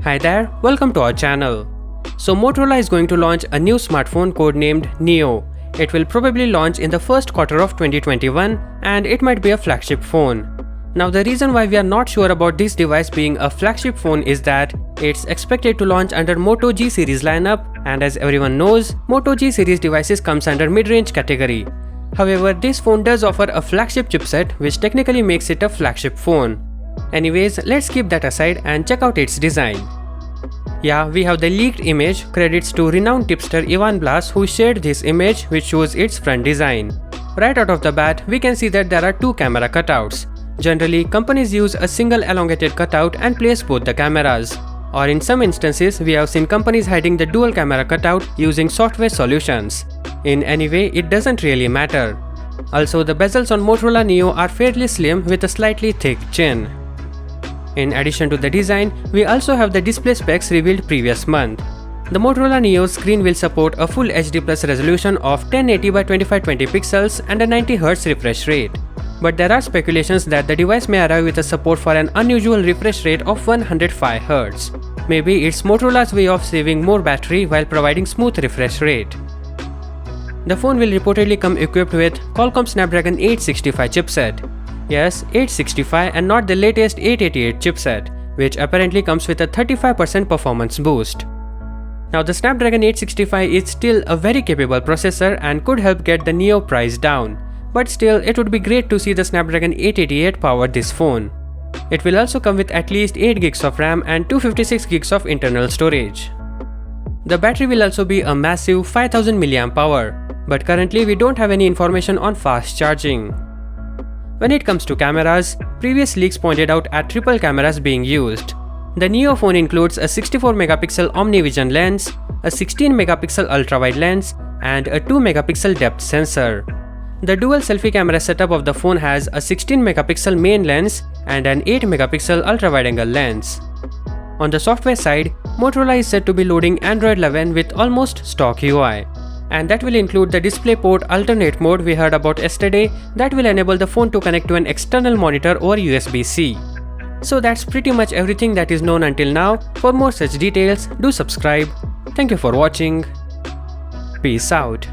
Hi there, welcome to our channel. So Motorola is going to launch a new smartphone codenamed Nio. It will probably launch in the first quarter of 2021 and it might be a flagship phone. Now the reason why we are not sure about this device being a flagship phone is that it's expected to launch under Moto G series lineup, and as everyone knows, Moto G series devices comes under mid-range category. However, this phone does offer a flagship chipset which technically makes it a flagship phone. Anyways, let's keep that aside and check out its design. Yeah, we have the leaked image, credits to renowned tipster Ivan Blas who shared this image which shows its front design. Right out of the bat, we can see that there are two camera cutouts. Generally, companies use a single elongated cutout and place both the cameras. Or in some instances, we have seen companies hiding the dual camera cutout using software solutions. In any way, it doesn't really matter. Also, the bezels on Motorola Nio are fairly slim with a slightly thick chin. In addition to the design, we also have the display specs revealed previous month. The Motorola Nio's screen will support a full HD+ resolution of 1080x2520 pixels and a 90Hz refresh rate. But there are speculations that the device may arrive with a support for an unusual refresh rate of 105Hz. Maybe it's Motorola's way of saving more battery while providing smooth refresh rate. The phone will reportedly come equipped with Qualcomm Snapdragon 865 chipset. Yes, 865 and not the latest 888 chipset, which apparently comes with a 35% performance boost. Now the Snapdragon 865 is still a very capable processor and could help get the Nio price down, but still it would be great to see the Snapdragon 888 power this phone. It will also come with at least 8GB of RAM and 256GB of internal storage. The battery will also be a massive 5000 mAh, but currently we don't have any information on fast charging. When it comes to cameras, previous leaks pointed out at triple cameras being used. The Nio phone includes a 64MP OmniVision lens, a 16MP ultra-wide lens, and a 2MP depth sensor. The dual selfie camera setup of the phone has a 16MP main lens and an 8MP ultra-wide-angle lens. On the software side, Motorola is said to be loading Android 11 with almost stock UI. And that will include the DisplayPort alternate mode we heard about yesterday that will enable the phone to connect to an external monitor or USB-C. So that's pretty much everything that is known until now. For more such details, do subscribe. Thank you for watching. Peace out.